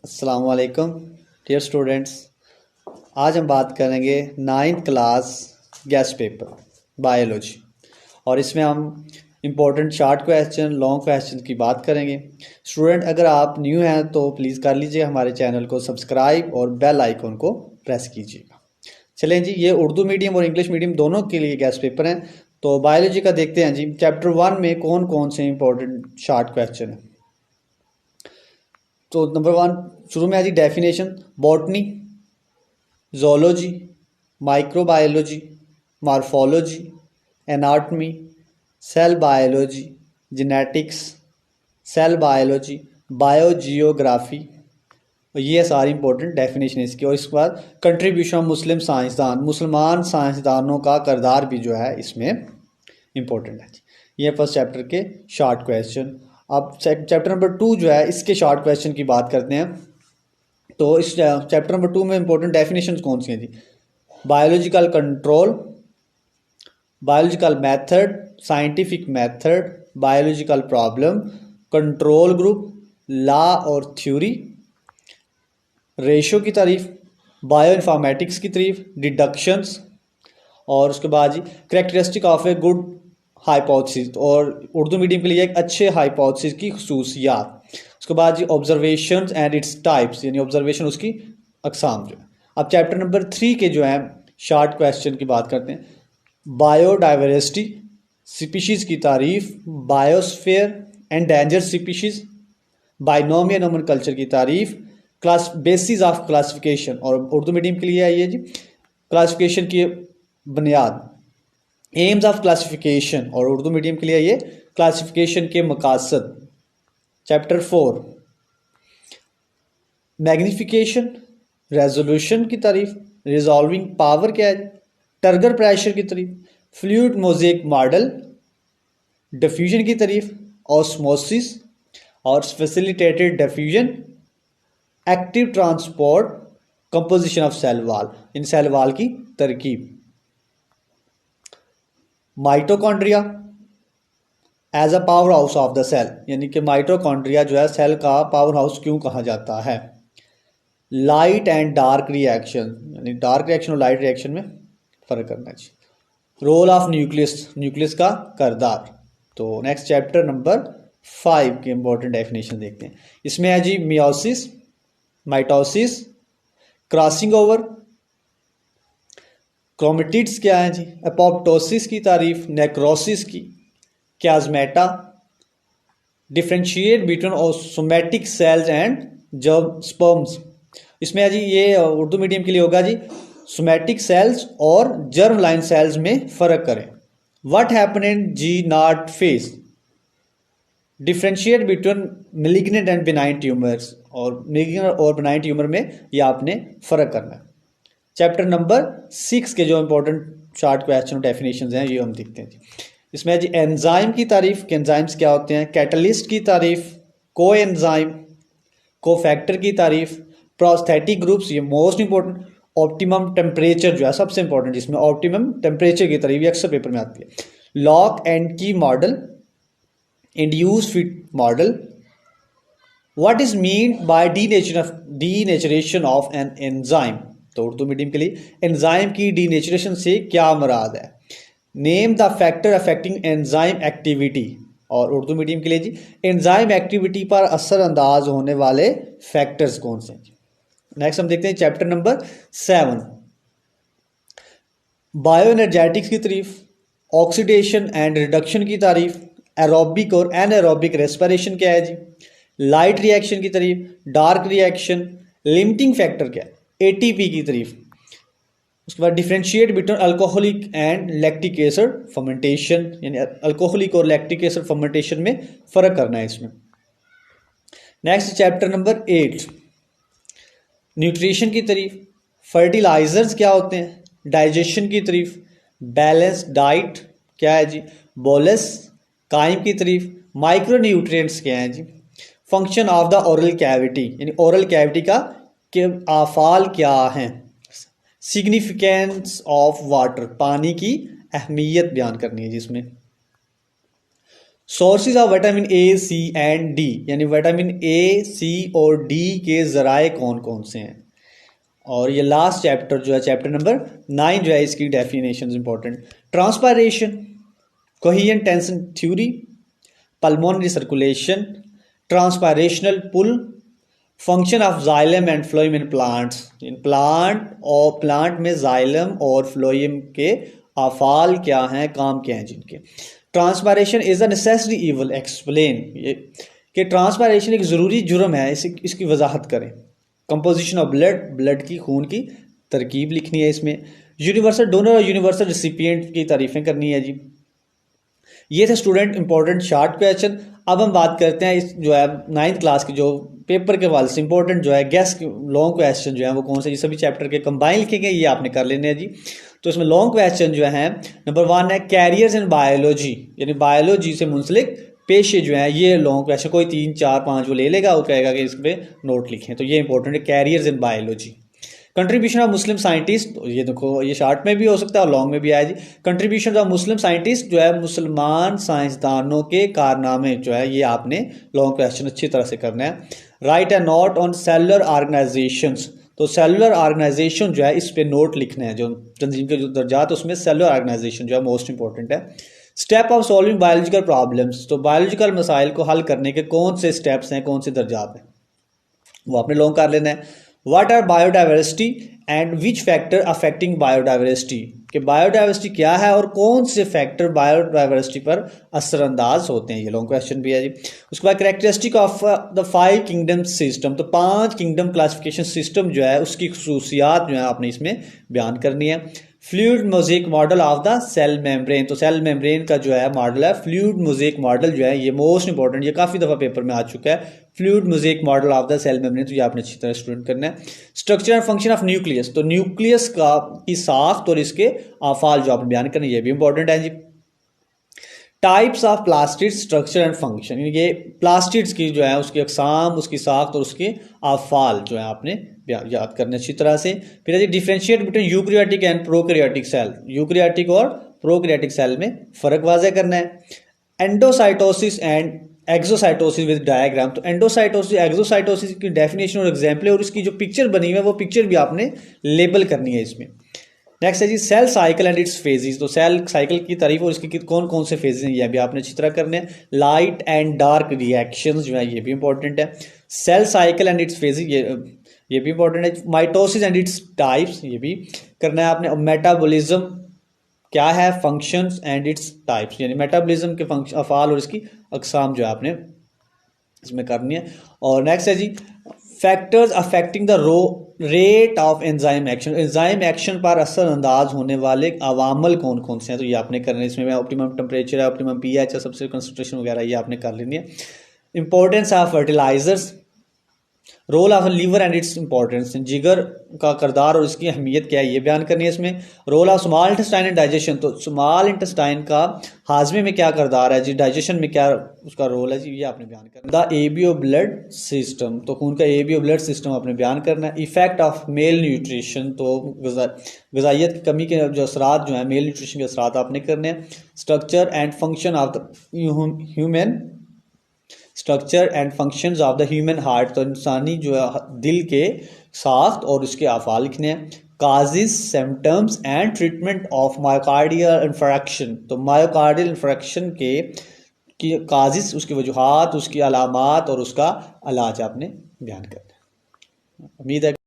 अस्सलाम वालेकुम dear students. आज हम बात करेंगे 9th class guest paper biology और इसमें हम important short question long question की बात करेंगे। स्टूडेंट अगर आप न्यू हैं तो प्लीज़ कर लीजिए हमारे चैनल को सब्सक्राइब और बेल आइकन को प्रेस कीजिएगा। चलें जी, ये उर्दू मीडियम और इंग्लिश मीडियम दोनों के लिए गेस्ट पेपर हैं। तो बायोलॉजी का देखते हैं जी। चैप्टर 1 में कौन कौन से इंपॉर्टेंट शॉर्ट क्वेश्चन हैं। तो नंबर 1 शुरू में है जी definition. Botany, zoology, microbiology, morphology, anatomy, cell biology, genetics, cell biology, biogeography. ये सारी इंपॉर्टेंट डेफिनेशन इसकी। और इसके बाद कंट्रीब्यूशन ऑफ मुस्लिम साइंसदान, मुसलमान साइंसदानों का किरदार भी जो है इसमें इंपॉर्टेंट है। ये फर्स्ट चैप्टर के शॉर्ट क्वेश्चन। अब चैप्टर नंबर 2 जो है इसके शॉर्ट क्वेश्चन की बात करते हैं। तो इस चैप्टर नंबर 2 में इंपॉर्टेंट डेफिनेशंस कौन सी हैं जी। Biological control, biological method, scientific method, biological problem, control group, law और थ्योरी, रेशो की तारीफ, बायो इन्फॉर्मेटिक्स की तारीफ, डिडक्शंस, और उसके बाद जी characteristic of a good hypothesis, और उर्दू मीडियम के लिए एक अच्छे हाइपोथेसिस की खसूसियात। उसके बाद जी ऑब्जर्वेशंस एंड इट्स टाइप्स, यानी ऑब्जर्वेशन उसकी अकसाम जो है। अब चैप्टर नंबर 3 के जो है शॉर्ट क्वेश्चन की बात करते हैं। बायोडाइवर्सिटी, स्पीशीज़ की तारीफ, biosphere, endangered species, binomial nomenclature की तारीफ, क्लास बेसिस ऑफ क्लासिफिकेशन, और उर्दू मीडियम के लिए है ये जी क्लासिफिकेशन की बुनियाद, एम्स ऑफ क्लासिफिकेशन, और उर्दू मीडियम के लिए ये क्लासिफिकेशन के मकासद। चैप्टर 4 मैग्निफिकेशन, रेजोल्यूशन की तारीफ, रिजॉल्विंग पावर क्या है, टर्गर प्रेशर की तारीफ, फ्लूइड मोज़ेक मॉडल, डिफ्यूजन की तारीफ, ऑस्मोसिस और facilitated diffusion, active transport, composition of cell wall, इन सेल वॉल की तरकीब। Mitochondria as a power house of the cell, यानी कि माइटोकॉन्ड्रिया जो है सेल का पावर हाउस क्यों कहा जाता है। लाइट एंड डार्क रिएक्शन, यानी डार्क रिएक्शन और लाइट रिएक्शन में फ़र्क करना चाहिए। रोल ऑफ न्यूक्लियस, न्यूक्लियस का किरदार। तो नेक्स्ट चैप्टर नंबर 5 के इंपॉर्टेंट डेफिनेशन देखते हैं। इसमें है जी meiosis, mitosis, crossing over, chromatids क्या है जी, एपोप्टोसिस की तारीफ, नेक्रोसिस की, chiasmata, differentiate between somatic cells and germ sperms. इसमें है जी ये उर्दू मीडियम के लिए होगा जी सोमैटिक सेल्स और जर्म लाइन सेल्स में फ़र्क करें। What happen in G naught phase, differentiate between malignant and benign tumours, और मेलिग्नेंट और बिनाइन ट्यूमर में ये आपने फ़र्क करना है। चैप्टर नंबर 6 के जो इंपॉर्टेंट शॉर्ट क्वेश्चन डेफिनेशंस हैं ये हम देखते हैं जी। इसमें जी एंजाइम की तारीफ, कि एंजाइम्स क्या होते हैं, कैटलिस्ट की तारीफ, को एंजाइम, को फैक्टर की तारीफ, प्रोस्थेटिक ग्रुप्स, ये मोस्ट इंपॉर्टेंट, ऑप्टिमम टेम्परेचर जो है सबसे इंपॉर्टेंट, जिसमें ऑप्टिमम टेम्परेचर की तारीफ अक्सर पेपर में आती है। लॉक एंड की model, induce fit model, what is mean by denaturation of an enzyme. तो उर्दू मीडियम के लिए एंजाइम की डीनेचरेशन से क्या मुराद है। Name the factor affecting enzyme activity, और उर्दू मीडियम के लिए जी एंजाइम एक्टिविटी पर असरअंदाज होने वाले फैक्टर्स कौन से हैं। नेक्स्ट हम देखते हैं चैप्टर नंबर 7 बायो एनर्जेटिक्स की तारीफ, ऑक्सीडेशन एंड रिडक्शन की तारीफ, एरोबिक और एनएरोबिक रेस्पिरेशन क्या है जी, लाइट रिएक्शन की तारीफ, डार्क रिएक्शन, लिमिटिंग फैक्टर क्या है, एटीपी की तारीफ। उसके बाद differentiate between alcoholic and lactic acid fermentation, यानी अल्कोहलिक और लैक्टिक एसिड फर्मेंटेशन में फ़र्क करना है इसमें। नेक्स्ट चैप्टर नंबर 8 न्यूट्रिशन की तारीफ, फर्टिलाइजर्स क्या होते हैं, डाइजेशन की तारीफ, बैलेंस डाइट क्या है जी, बोलस काइम की तारीफ, माइक्रो न्यूट्रिएंट्स क्या है जी, function of the oral cavity, यानी ओरल कैविटी का के आफाल क्या हैं, सिग्निफिकेंस ऑफ वाटर, पानी की अहमियत बयान करनी है जिसमें। Sources of vitamin A, C and D, यानी विटामिन ए, सी और डी के ज़राए कौन कौन से हैं। और ये लास्ट चैप्टर जो है, चैप्टर नंबर 9 जो है, इसकी definition important. Transpiration, coherent tension theory, pulmonary circulation, transpirational pull, function of xylem and phloem in plants, in plant और प्लांट में जाइलम और फ्लोएम के अफाल क्या हैं, काम क्या हैं जिनके। Transpiration is a necessary evil, explain, ये कि ट्रांसपायरेशन एक ज़रूरी जुर्म है, इसकी वजाहत करें। कंपोजिशन ऑफ ब्लड, ब्लड की, खून की तरकीब लिखनी है इसमें। यूनिवर्सल डोनर और यूनिवर्सल रिसिपिएंट की तारीफें करनी है जी। ये थे स्टूडेंट इंपॉर्टेंट शॉर्ट क्वेश्चन। अब हम बात करते हैं इस जो है 9th क्लास की जो पेपर के हवाले से इंपॉर्टेंट जो है गेस लॉन्ग क्वेश्चन जो है वो कौन से, ये सभी चैप्टर के कंबाइन लिखेंगे, ये आपने कर लेने हैं जी। तो इसमें लॉन्ग क्वेश्चन जो है नंबर 1 है कैरियर्स इन बायोलॉजी, यानी बायोलॉजी से मुंसलिक पेशे जो है, ये लॉन्ग क्वेश्चन कोई 3, 4, 5 वो ले लेगा, वो कहेगा कि इस पर नोट लिखें, तो ये इंपॉर्टेंट है carriers in biology. Contribution of Muslim scientist, ये देखो ये शॉर्ट में भी हो सकता है और लॉन्ग में भी आया जी। कंट्रीब्यूशन ऑफ मुस्लिम साइंटिस्ट जो है, मुसलमान साइंसदानों के कारनामे जो है, ये आपने लॉन्ग क्वेश्चन अच्छी तरह से करना है। Right A note on cellular organisations, तो सेलुलर ऑर्गेनाइजेशन जो है इस पे नोट लिखना है, जो तंजीम के जो दर्जात उसमें सेलुलर ऑर्गेनाइजेशन जो है मोस्ट इंपॉर्टेंट है। Step of solving biological problems, तो बायोलॉजिकल मसाइल को हल करने के कौन से स्टेप्स हैं, कौन से दर्जात हैं, वो आपने लॉन्ग कर लेना है। What are biodiversity and which factor affecting biodiversity, कि बायोडाइवर्सिटी क्या है और कौन से फैक्टर बायोडाइवर्सिटी पर असरअंदाज होते हैं, ये लॉन्ग क्वेश्चन भी है जी। उसके बाद characteristic of the 5 kingdom system, तो 5 किंगडम क्लासिफिकेशन सिस्टम जो है उसकी खसूसियात जो है आपने इसमें बयान करनी है। Fluid mosaic model of the cell membrane, तो सेल मेम्ब्रेन का जो है मॉडल है फ्लूइड मोज़ेक मॉडल जो है, ये मोस्ट इंपॉर्टेंट, ये काफ़ी दफ़ा पेपर में आ चुका है। Fluid mosaic model of the cell membrane, तो ये आपने अच्छी तरह स्टूडेंट करना है। Structure and function of nucleus, तो न्यूक्लियस की साख्त और इसके आफाल जो आपने बयान करना है, ये भी इंपॉर्टेंट है जी। Types of plastid structure and function, ये प्लास्टिड्स की जो है उसकी अकसाम, उसकी साख्त और उसके आफाल जो है आपने याद करने अच्छी तरह से। फिर है differentiate between eukaryotic and prokaryotic cell, eukaryotic और प्रोकैरियोटिक सेल में फ़र्क वाज़ेह करना है। Endocytosis and exocytosis with diagram, तो एंडोसाइटोसिस एक्सोसाइटोसिस की डेफिनेशन और एग्जाम्पल और उसकी जो पिक्चर बनी हुई है वो पिक्चर भी आपने लेबल करनी है इसमें। नेक्स्ट है जी cell cycle and its phases, तो सेल साइकिल की तारीफ और इसके कौन कौन से फेजेस हैं ये भी आपने अच्छी तरह करने हैं। लाइट एंड डार्क रिएक्शंस जो है ये भी इंपॉर्टेंट है। Cell cycle and its phases ये भी इंपॉर्टेंट है। माइटोसिस एंड इट्स टाइप्स ये भी करना है आपने। मेटाबॉलिज्म क्या है, फंक्शंस एंड इट्स टाइप्स, यानी मेटाबॉलिज्म के फंक्शन अफाल और इसकी अकसाम जो है आपने इसमें करनी है। और नेक्स्ट है जी factors affecting the rate of enzyme action, enzyme action पर असरअंदाज होने वाले अवामल कौन कौन से हैं, तो ये आपने करना है इसमें। ऑप्टिमम टेम्परेचर है, ऑप्टिमम पीएच है, सबसे कंसंट्रेशन वगैरह ये आपने कर लेनी है। Importance of fertilisers, role of liver and its importance, जिगर का किरदार और इसकी अहमियत क्या है ये बयान करनी है इसमें। Role of small intestine and digestion, तो स्मॉल इंटेस्टाइन का हाजमे में क्या किरदार है जी, डाइजेशन में क्या उसका रोल है जी, ये आपने बयान करना है। द एबीओ ब्लड सिस्टम, तो खून का एबीओ ब्लड सिस्टम आपने बयान करना है। इफेक्ट ऑफ मेल न्यूट्रिशन, तो गजाइयत की कमी के जो असरात जो है मेल न्यूट्रिशन के असरात आपने करने हैं। Structure and function of the human, structure and functions of the human heart, तो इंसानी जो है दिल के साख्त और उसके अफाल लिखने हैं। Causes, symptoms and treatment of myocardial infection, तो मायोकार्डियल इन्फेक्शन की काजिज, उसकी वजूहात, उसकी अलामात और उसका इलाज आपने बयान करना है। उम्मीद है